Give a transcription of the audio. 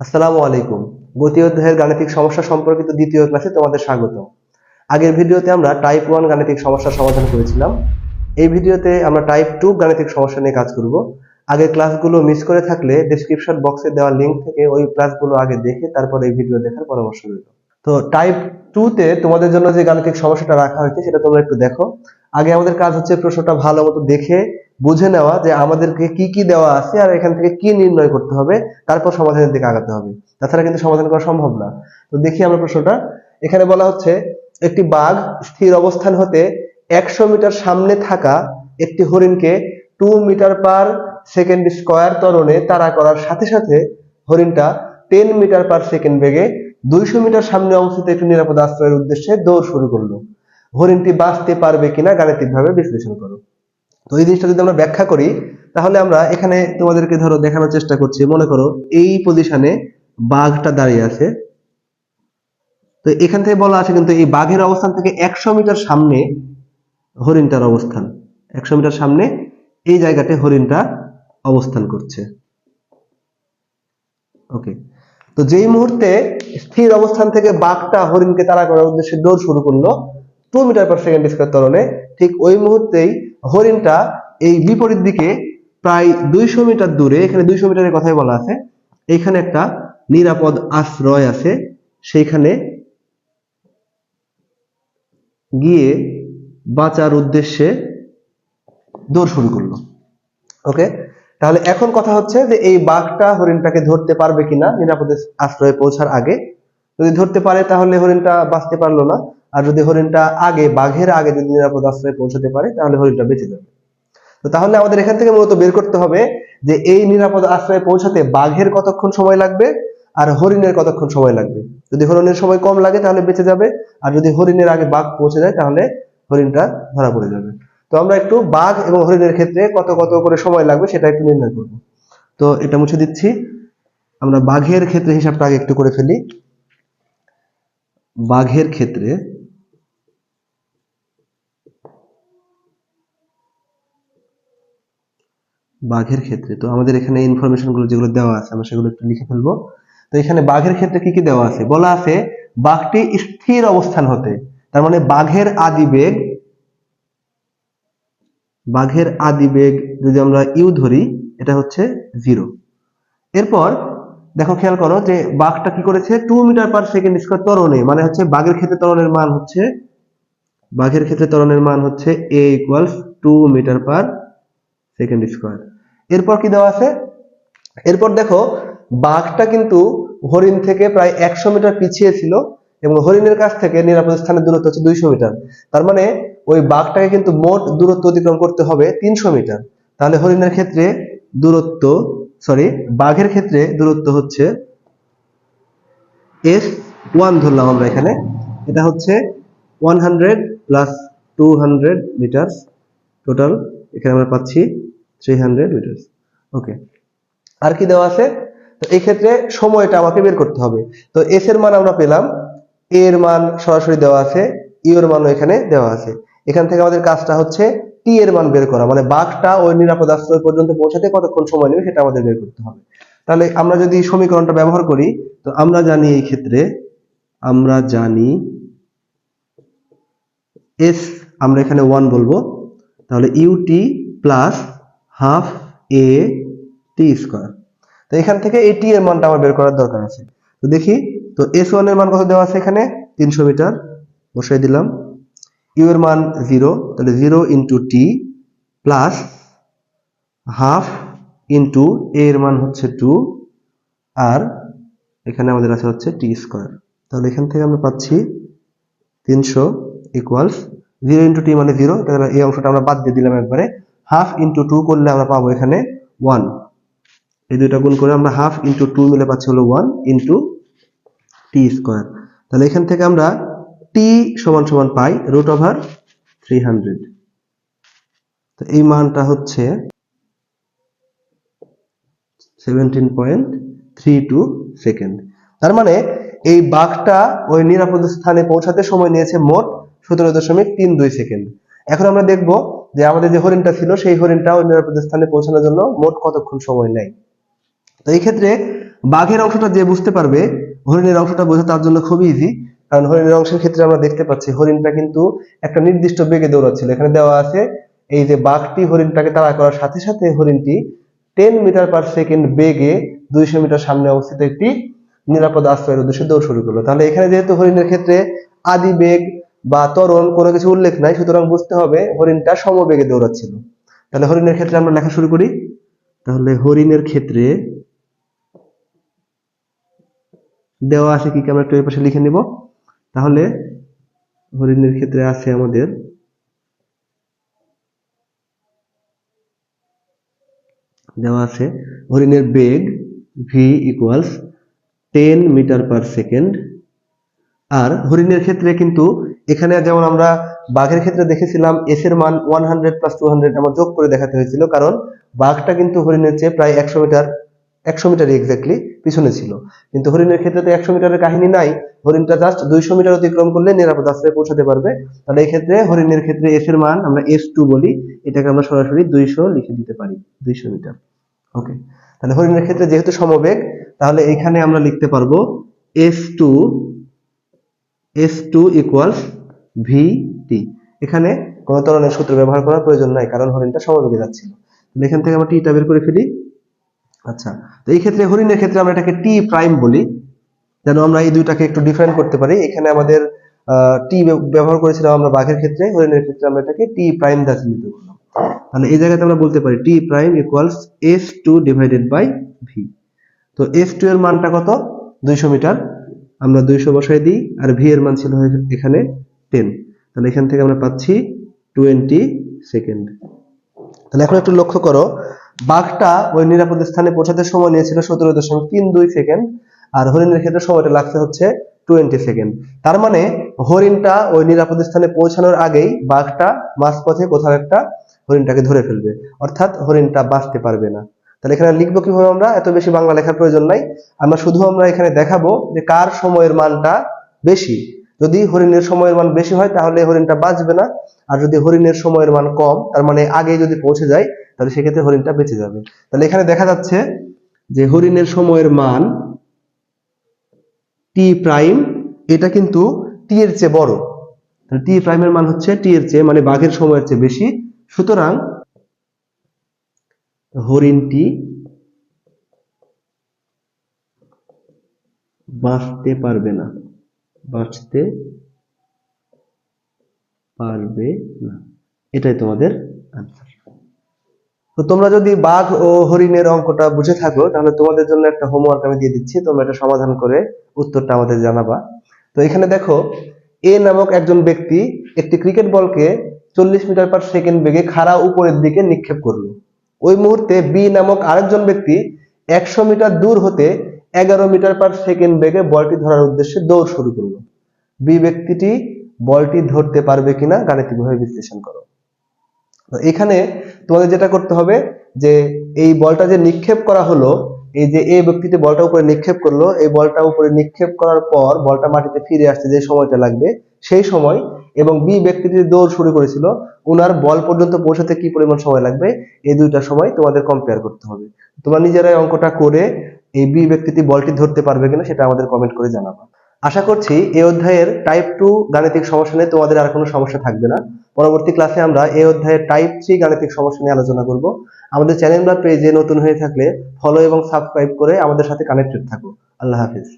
আসসালামু আলাইকুম। গতি অধ্যায়ের গাণিতিক সমস্যা সম্পর্কিত দ্বিতীয় ক্লাসে তোমাদের স্বাগত। আগের ভিডিওতে আমরা টাইপ 1 গাণিতিক সমস্যার সমাধান করেছিলাম। এই ভিডিওতে আমরা টাইপ 2 গাণিতিক সমস্যা নিয়ে কাজ করব। আগের ক্লাসগুলো মিস করে থাকলে ডেসক্রিপশন বক্সে দেওয়া লিংক থেকে ওই ক্লাসগুলো আগে দেখে তারপর এই ভিডিও দেখার পরামর্শ রইল। তো টাইপ 2 তে তোমাদের জন্য যে গাণিতিক সমস্যাটা রাখা হয়েছে সেটা তোমরা একটু দেখো। আগে আমাদের কাজ হচ্ছে প্রশ্নটা ভালো মতো দেখে বুঝে নেওয়া যে আমাদেরকে কি কি দেওয়া আছে আর এখান থেকে কি নির্ণয় করতে হবে, তারপর সমাধানের দিকে আগাতে হবে। তাছাড়া কিন্তু সমাধান করা সম্ভব না। তো দেখি আমরা প্রশ্নটা। এখানে বলা হচ্ছে একটি বাঘ স্থির অবস্থান হতে 100 মিটার সামনে থাকা একটি হরিণকে 2 মিটার পার সেকেন্ড স্কয়ার ত্বরণে তাড়া করার সাথে সাথে হরিণটা 10 মিটার পার সেকেন্ড বেগে 200 মিটার সামনে অবস্থিত একটি নিরাপদ আশ্রয়ের উদ্দেশ্যে দৌড় শুরু করলো। হরিণটি বাঁচতে পারবে কিনা গাণিতিকভাবে বিশ্লেষণ করো। তো এই জিনিসটা যদি আমরা ব্যাখ্যা করি তাহলে আমরা এখানে তোমাদেরকে ধরো দেখানোর চেষ্টা করছি। মনে করো এই পজিশনে বাঘটা দাঁড়িয়ে আছে। তো এখান থেকে বলা আছে কিন্তু এই বাঘের অবস্থান থেকে 100 মিটার সামনে হরিণটার অবস্থান। 100 মিটার সামনে এই জায়গাতে হরিণটা অবস্থান করছে। ওকে। তো যেই মুহূর্তে স্থির অবস্থান থেকে বাঘটা হরিণকে তাড়া করার উদ্দেশ্যে দৌড় শুরু করলো 2 মিটার পার সেকেন্ড স্কয়ার ত্বরণে, ঠিক ওই মুহূর্তেই হরিণটা এই বিপরীত দিকে প্রায় 200 মিটার দূরে, এখানে 200 মিটারের কথাই বলা আছে, এইখানে একটা নিরাপদ আশ্রয় আছে, সেইখানে গিয়ে বাঁচার উদ্দেশ্যে দৌড় শুরু করলো। ওকে। তাহলে এখন কথা হচ্ছে যে এই বাঘটা হরিণটাকে ধরতে পারবে কিনা নিরাপদ আশ্রয়ে পৌঁছার আগে। যদি ধরতে পারে তাহলে হরিণটা বাঁচতে পারলো না, আর যদি হরিণটা বাঘের আগে যদি নিরাপদ আশ্রয়ে পৌঁছাতে পারে তাহলে হরিণটা বেঁচে যাবে। তো তাহলে আমাদের এখান থেকে মূলত বের করতে হবে যে এই নিরাপদ আশ্রয়ে পৌঁছাতে বাঘের কতক্ষণ সময় লাগবে আর হরিণের কতক্ষণ সময় লাগবে। যদি হরিণের সময় কম লাগে তাহলে বেঁচে যাবে, আর যদি হরিণের আগে বাঘ পৌঁছে যায় তাহলে হরিণটা ধরা পড়ে যাবে। তো আমরা একটু বাঘ এবং হরিণের ক্ষেত্রে কত কত করে সময় লাগবে সেটা একটু নির্ণয় করব। তো এটা মুছে দিচ্ছি। আমরা বাঘের ক্ষেত্রে হিসাবটা আগে একটু করে ফেলি। বাঘের ক্ষেত্রে তো আমাদের এখানে ইনফরমেশন গুলো যেগুলো দেওয়া আছে আমরা সেগুলো একটু লিখে ফেলবো। তো এখানে বাঘের ক্ষেত্রে কি কি দেওয়া আছে বলা আছে, বাঘটি স্থির অবস্থান হতে, তার মানে বাঘের আদি বেগ যদি আমরা ইউ ধরি এটা হচ্ছে 0। এরপর দেখো খেয়াল করো যে বাঘটা কি করেছে 2 মিটার পার সেকেন্ড স্কয়ার ত্বরণে, মানে হচ্ছে বাঘের ক্ষেত্রে ত্বরণের মান হচ্ছে a equals 2 metre per second square. এরপর কি দেওয়া আছে, এরপর দেখো বাঘটা কিন্তু হরিণ থেকে প্রায় 100 মিটার পিছিয়ে ছিল এবং হরিণের কাছ থেকে নিরাপদ স্থানের দূরত্ব হচ্ছে 200 মিটার। তার মানে ওই বাঘটাকে কিন্তু মোট দূরত্ব অতিক্রম করতে হবে 300 মিটার। তাহলে বাঘের ক্ষেত্রে দূরত্ব হচ্ছে S1 ধরলাম আমরা এখানে, এটা হচ্ছে 100 প্লাস 200 মিটার, টোটাল এখানে আমরা পাচ্ছি 300 মিটার। ওকে। আর কি দেওয়া আছে, তো এই ক্ষেত্রে সময়টা আমাকে বের করতে হবে। তো এস এর মান আমরা পেলাম, এ এর মান সরাসরি দেওয়া আছে, ইউ এর মানও এখানে দেওয়া আছে। এখান থেকে আমাদের কাজটা হচ্ছে টি এর মান বের করা, মানে বাঘটা ওই নিরাপদ আশ্রয় পর্যন্ত পৌঁছাতে কতক্ষণ সময় নেবে সেটা আমাদের বের করতে হবে। তাহলে আমরা যদি সমীকরণটা ব্যবহার করি, তো আমরা জানি এই ক্ষেত্রে এস আমরা এখানে 1 বলবো, তাহলে ইউটি প্লাস হাফ এ টি স্কয়ার। তো এখান থেকে এই টি এর মানটা আমার বের করার দরকার আছে। তো দেখি, তো S1 এর মান কত দেওয়া আছে এখানে 300 মিটার, বসাই দিলাম। ইউ এর মান 0, তাহলে 0 into T plus half into এ এর মান হচ্ছে 2, আর এখানে আমাদের আছে হচ্ছে টি স্কয়ার। তাহলে এখান থেকে আমরা পাচ্ছি 300 ইকুয়ালস 0 ইন্টু টি মানে 0, তাহলে এই অংশটা আমরা বাদ দিয়ে দিলাম একবারে। হাফ ইন্টু 2 করলে আমরা পাবো এখানে 1, এই দুইটা গুণ করে আমরা হাফ ইন্টু 2 মিলে পাচ্ছি হলো 1 ইন্টু টি স্কয়ার। তাহলে এখান থেকে আমরা টি সমান সমান পাই √300। তো এই মানটা হচ্ছে 17.32 সেকেন্ড। তার মানে এই বাঘটা ওই নিরাপদ স্থানে পৌঁছাতে সময় নিয়েছে মোট 17.32 সেকেন্ড। এখন আমরা দেখব যে আমাদের যে হরিণটা ছিল সেই হরিণটা ওই নিরাপদ স্থানে পৌঁছানোর জন্য মোট কতক্ষণ সময় নেয়। তো এই ক্ষেত্রে বাঘের অংশটা যে বুঝতে পারবে, হরিণের অংশটা বোঝা তার জন্য খুবই ইজি। কারণ হরিণের অংশের ক্ষেত্রে আমরা দেখতে পাচ্ছি হরিণটা কিন্তু একটা নির্দিষ্ট বেগে দৌড়াচ্ছিল। এখানে দেওয়া আছে এই যে বাঘটি হরিণটাকে তাড়া করার সাথে সাথে হরিণটি 10 মিটার পার সেকেন্ড বেগে 200 মিটার সামনে অবস্থিত একটি নিরাপদ আশ্রয়ের উদ্দেশ্যে দৌড় শুরু করলো। তাহলে এখানে যেহেতু হরিণের ক্ষেত্রে আদি বেগ বা ত্বরণ কোনো কিছু উল্লেখ নাই, সুতরাং বুঝতে হবে হরিণটা সমবেগে দৌড়াচ্ছিল। তাহলে হরিণের ক্ষেত্রে আমরা লেখা শুরু করি। তাহলে হরিণের ক্ষেত্রে দেওয়া আছে কি, আমরা একটু এই পাশে লিখে নিব। তাহলে হরিণের ক্ষেত্রে আছে আমাদের দেওয়া আছে হরিণের বেগ v equals 10 metre per second. আর হরিণের ক্ষেত্রে কিন্তু এখানে যেমন আমরা বাঘের ক্ষেত্রে দেখেছিলাম s এর মান 100 প্লাস 200 আমার যোগ করে দেখাতে হয়েছিল, কারণ বাঘটা কিন্তু হরিণের চেয়ে প্রায় 100 মিটার এক্স্যাক্টলি পিছনে ছিল। কিন্তু হরিণের ক্ষেত্রে তো 100 মিটারের কাহিনী নাই, হরিণটা জাস্ট 200 মিটার অতিক্রম করলে নিরাপদ আশ্রয়ে পৌঁছাতে পারবে। তাহলে এই ক্ষেত্রে হরিণের ক্ষেত্রে s এর মান আমরা s2 বলি, এটাকে আমরা সরাসরি 200 লিখে দিতে পারি, 200 মিটার। ওকে, তাহলে হরিণের ক্ষেত্রে যেহেতু সমবেগ, তাহলে এখানে আমরা লিখতে পারবো s2 ইকুয়ালস vt। এখানে কোনো ত্বরণের সূত্র ব্যবহার করার প্রয়োজন নাই, কারণ হরিণটা সমবেগে যাচ্ছিল। তাহলে এখান থেকে আমরা টিটা বের করে ফেলি। আচ্ছা, তো এই ক্ষেত্রে হরিণের ক্ষেত্রে আমরা এটাকে টি প্রাইম বলি, যেন আমরা এই দুইটাকে একটু ডিফারেন্ট করতে পারি। এখানে আমাদের টি ব্যবহার করেছিলাম আমরা বাঘের ক্ষেত্রে, হরিণের ক্ষেত্রে আমরা এটাকে টি প্রাইম দ্বারা চিহ্নিত করলাম। তাহলে এই জায়গাতে আমরা বলতে পারি T prime equals s2 divided by v। তো s2 এর মানটা কত, 200 মিটার, আমরা 200 বসাই দিই, আর v এর মান ছিল এখানে 10। তাহলে এখান থেকে আমরা পাচ্ছি 20 সেকেন্ড। তাহলে এখন একটু লক্ষ্য করো, বাঘটা ওই নিরাপদ স্থানে পৌঁছাতে সময় নিয়েছিল 17.32 সেকেন্ড, আর হরিণের ক্ষেত্রে সময়টা লাগছে হচ্ছে 20 সেকেন্ড। তার মানে হরিণটা ওই নিরাপদ স্থানে পৌঁছানোর আগেই বাঘটা মাঝপথে কোথাও একটা হরিণটাকে ধরে ফেলবে, অর্থাৎ হরিণটা বাঁচতে পারবে না। তাহলে এখানে লিখবো কিভাবে, আমরা এত বেশি বাংলা লেখার প্রয়োজন নাই, আমরা এখানে দেখাবো যে কার সময়ের মানটা বেশি। যদি হরিণের সময়ের মান বেশি হয় তাহলে হরিণটা বাঁচবে না, আর যদি হরিণের সময়ের মান কম, তার মানে আগে যদি পৌঁছে যায়, তাহলে সেক্ষেত্রে হরিণটা বেঁচে যাবে। তাহলে এখানে দেখা যাচ্ছে যে হরিণের সময়ের মান টি প্রাইম, এটা কিন্তু টি এর চেয়ে বড়। টি প্রাইমের মান হচ্ছে টি এর চেয়ে, মানে বাঘের সময়ের চেয়ে বেশি, সুতরাং হরিণটি বাঁচতে পারবে না, এটাই তোমাদের আনসার। তো তোমরা যদি বাঘ ও হরিণের অঙ্কটা বুঝে থাকো, তাহলে তোমাদের জন্য একটা হোমওয়ার্ক আমি দিয়ে দিচ্ছি, তোমরা এটা সমাধান করে উত্তরটা আমাদের জানাবা। তো এখানে দেখো, এ নামক একজন ব্যক্তি একটি ক্রিকেট বলকে 40 মিটার পার সেকেন্ড বেগে খাড়া উপরের দিকে নিক্ষেপ করলো। ওই মুহূর্তে বি নামক আরেকজন ব্যক্তি 100 মিটার দূর হতে 11 মিটার পার সেকেন্ড বেগে বলটি ধরার উদ্দেশ্যে দৌড় শুরু করলো। বি ব্যক্তিটি বলটি ধরতে পারবে কিনা গাণিতিকভাবে বিশ্লেষণ করো। এখানে তোমাদের যেটা করতে হবে, যে এই বলটা যে নিক্ষেপ করা হলো, এই যে এ ব্যক্তিটি বলটা উপরে নিক্ষেপ করলো, এই বলটা উপরে নিক্ষেপ করার পর বলটা মাটিতে ফিরে আসতে যে সময়টা লাগবে সেই সময়, এবং বি ব্যক্তিটি দৌড় শুরু করেছিল, ওনার বল পর্যন্ত পৌঁছাতে কি পরিমাণ সময় লাগবে, এই দুইটা সময় তোমাদের কম্পেয়ার করতে হবে। তোমরা নিজেরাই অঙ্কটা করে এই বি ব্যক্তিটি বলটি ধরতে পারবে কিনা সেটা আমাদের কমেন্ট করে জানাবা। আশা করছি এই অধ্যায়ের টাইপ 2 গাণিতিক সমস্যা নিয়ে তোমাদের আর কোনো সমস্যা থাকবে না। পরবর্তী ক্লাসে আমরা এই অধ্যায়ের টাইপ 3 গাণিতিক সমস্যা নিয়ে আলোচনা করব। আমাদের চ্যানেল বা পেজে নতুন হয়ে থাকলে ফলো এবং সাবস্ক্রাইব করে আমাদের সাথে কানেক্টেড থাকো। আল্লাহ হাফেজ।